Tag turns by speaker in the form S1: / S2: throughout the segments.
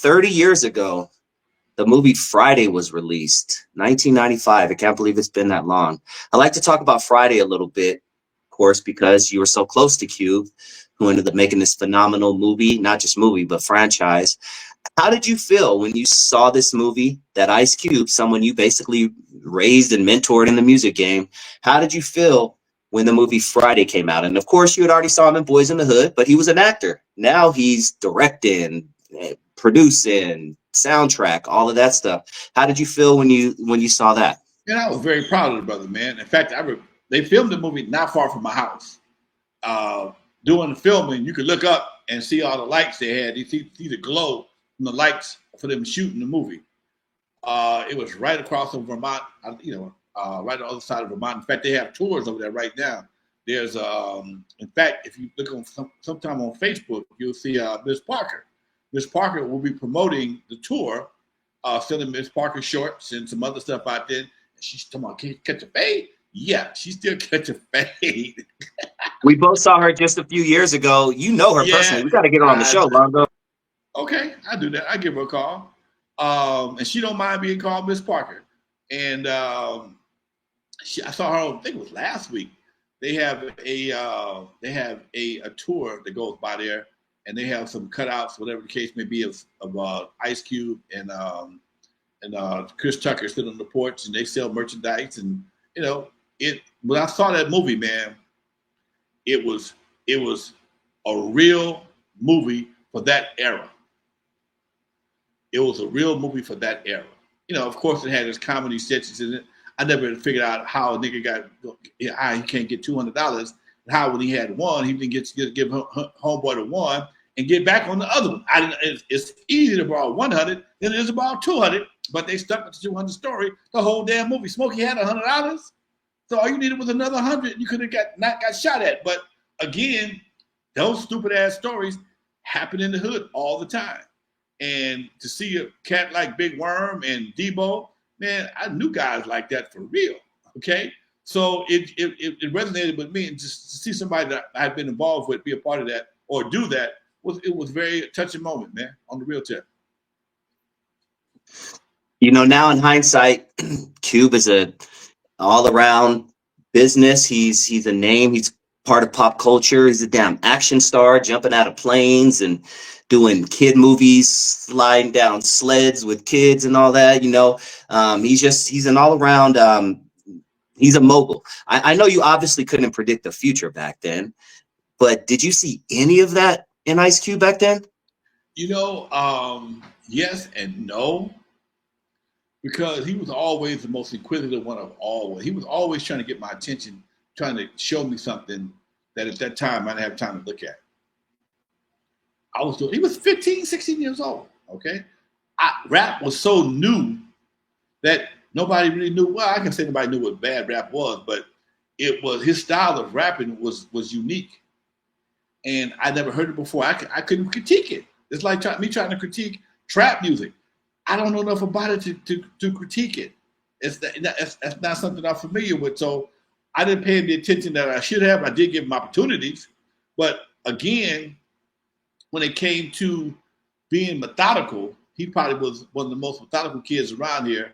S1: 30 years ago, the movie Friday was released, 1995. I can't believe it's been that long. I like to talk about Friday a little bit, of course, because you were so close to Cube, who ended up making this phenomenal movie, not just movie, but franchise. How did you feel when you saw this movie that Ice Cube, someone you basically raised and mentored in the music game, how did you feel when the movie Friday came out? And of course, you had already saw him in Boys in the Hood, but he was an actor. Now he's directing, producing, soundtrack, all of that stuff. How did you feel when you saw that?
S2: And I was very proud of the brother, man. In fact, they filmed the movie not far from my house. Doing the filming, you could look up and see all the lights they had. You see the glow from the lights for them shooting the movie. It was right across from Vermont, right on the other side of Vermont. In fact, they have tours over there right now. There's, in fact, if you look on sometime on Facebook, you'll see Miss Parker. Miss Parker will be promoting the tour, selling Miss Parker shorts and some other stuff out there. And she's talking about, can you catch a fade? Yeah, she still catch a fade.
S1: We both saw her just a few years ago. You know her personally. We got to get her on the show, Lonzo.
S2: Okay, I do that. I give her a call, and she don't mind being called Miss Parker. And I saw her. I think it was last week. They have a tour that goes by there, and they have some cutouts, whatever the case may be, of Ice Cube and Chris Tucker sitting on the porch, and they sell merchandise. And when I saw that movie, man, it was a real movie for that era. It was a real movie for that era. Of course, it had its comedy sketches in it. I never figured out how a nigga he can't get $200, and how when he had one, he didn't give homeboy the one and get back on the other one. It's easy to borrow 100 than it is to borrow 200, but they stuck with the 200 story the whole damn movie. Smokey had $100, so all you needed was another 100. You could have not got shot at. But again, those stupid ass stories happen in the hood all the time. And to see a cat like Big Worm and Debo, man, I knew guys like that for real. Okay, so it resonated with me, and just to see somebody that I've been involved with be a part of that or do that was very touching moment, man, on the real tip.
S1: Now in hindsight, Cube is a all around business. He's a name. He's part of pop culture. He's a damn action star, jumping out of planes and doing kid movies, sliding down sleds with kids and all that. He's an all around. He's a mogul. I know you obviously couldn't predict the future back then, but did you see any of that in Ice Cube back then?
S2: Yes and no, because he was always the most inquisitive one of all. He was always trying to get my attention, trying to show me something that at that time I didn't have time to look at. He was 15, 16 years old, okay? Rap was so new that nobody really knew. Well, I can say nobody knew what bad rap was, but it was his style of rapping was unique. And I never heard it before. I couldn't critique it. It's like me trying to critique trap music. I don't know enough about it to critique it. That's not something I'm familiar with. So I didn't pay him the attention that I should have. I did give him opportunities. But again, when it came to being methodical, he probably was one of the most methodical kids around here.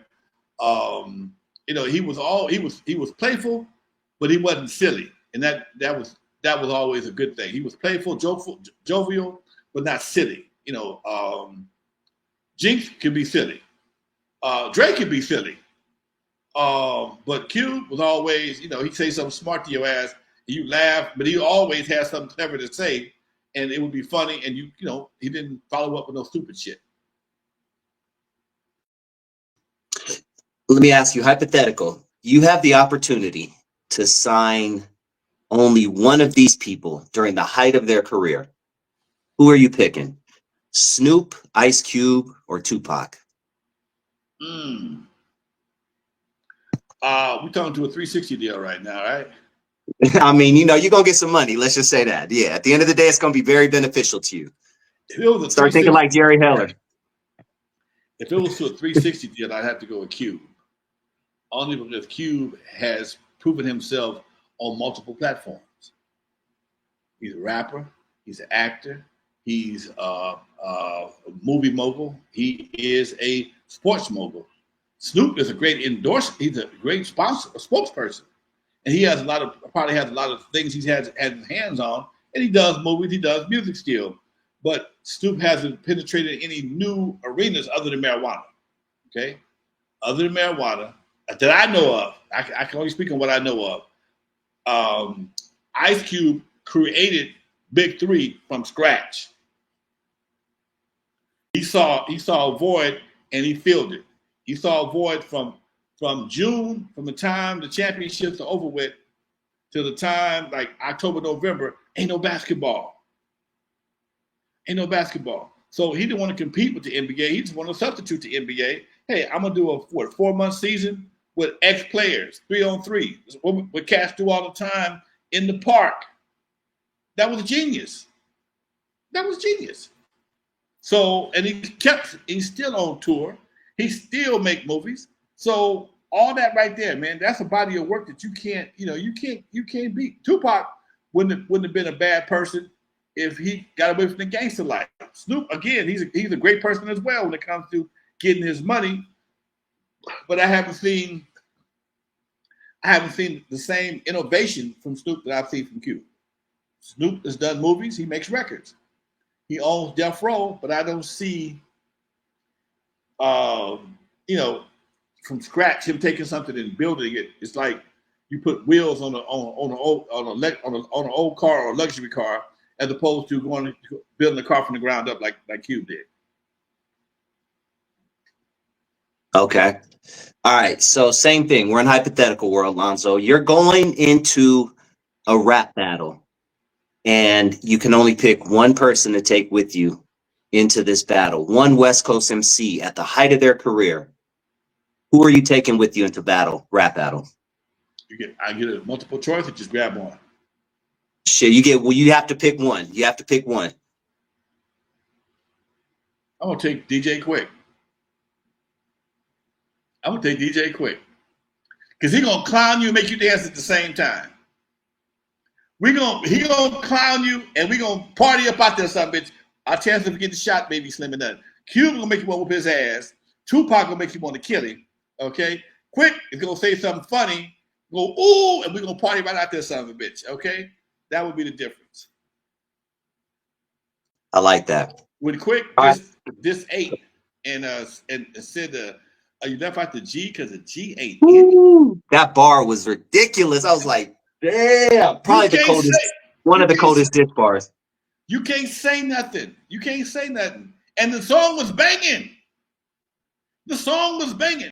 S2: He was playful, but he wasn't silly, and that was always a good thing. He was playful, jovial, but not silly. Jinx could be silly, Drake could be silly, but Cube was always, he'd say something smart to your ass, and you laugh, but he always had something clever to say, and it would be funny, and he didn't follow up with no stupid shit.
S1: Let me ask you, hypothetical. You have the opportunity to sign only one of these people during the height of their career. Who are you picking? Snoop, Ice Cube, or Tupac?
S2: We're talking to a 360 deal right now, right?
S1: I mean, you're going to get some money. Let's just say that. Yeah. At the end of the day, it's going to be very beneficial to you. Start thinking like Jerry Heller.
S2: If it was to a 360 deal, I'd have to go with Cube. Only because Cube has proven himself on multiple platforms. He's a rapper. He's an actor. He's a movie mogul. He is a sports mogul. Snoop is a great endorser. He's a great sponsor, a spokesperson, and he has probably has a lot of things he's had his hands on. And he does movies, he does music still, but Snoop hasn't penetrated any new arenas other than marijuana. Okay, other than marijuana that I know of. I can only speak on what I know of. Ice Cube created Big Three from scratch. He saw a void and he filled it. He saw a void from June, from the time the championships are over with, to the time like October, November, ain't no basketball. Ain't no basketball. So he didn't want to compete with the NBA. He just wanted to substitute the NBA. Hey, I'm gonna do a 4-month season with X players, 3-on-3. What cats do all the time in the park. That was genius. That was genius. So, and he's still on tour. He still make movies. So all that right there, man, that's a body of work that you can't beat. Tupac wouldn't have been a bad person if he got away from the gangster life. Snoop, again, he's a great person as well when it comes to getting his money. But I haven't seen the same innovation from Snoop that I've seen from Q. Snoop has done movies, he makes records. He owns Death Row, but I don't see, from scratch him taking something and building it. It's like you put wheels on an old car or a luxury car, as opposed to building a car from the ground up like Cube did.
S1: Okay. All right. So same thing. We're in hypothetical world, Lonzo. You're going into a rap battle, and you can only pick one person to take with you into this battle. One West Coast MC at the height of their career. Who are you taking with you into rap battle?
S2: I get a multiple choice or just grab one?
S1: Shit, you have to pick one. You have to pick one.
S2: I'm gonna take DJ Quick. I'm gonna take DJ Quick. Because he's gonna clown you and make you dance at the same time. He gonna clown you and we gonna party up out there, son, bitch. Our chance of getting shot may be slim and none. Cube gonna make you want to whoop his ass. Tupac gonna make you want to kill him. Okay? Quick is gonna say something funny, go ooh, and we're gonna party right out there, son of a bitch. Okay? That would be the difference.
S1: I like that.
S2: With Quick, this 8 and said you left out the G because the G ain't
S1: in. That bar was ridiculous. I was like, damn, probably the coldest, one of the coldest diss bars.
S2: You can't say nothing. You can't say nothing. And the song was banging. The song was banging.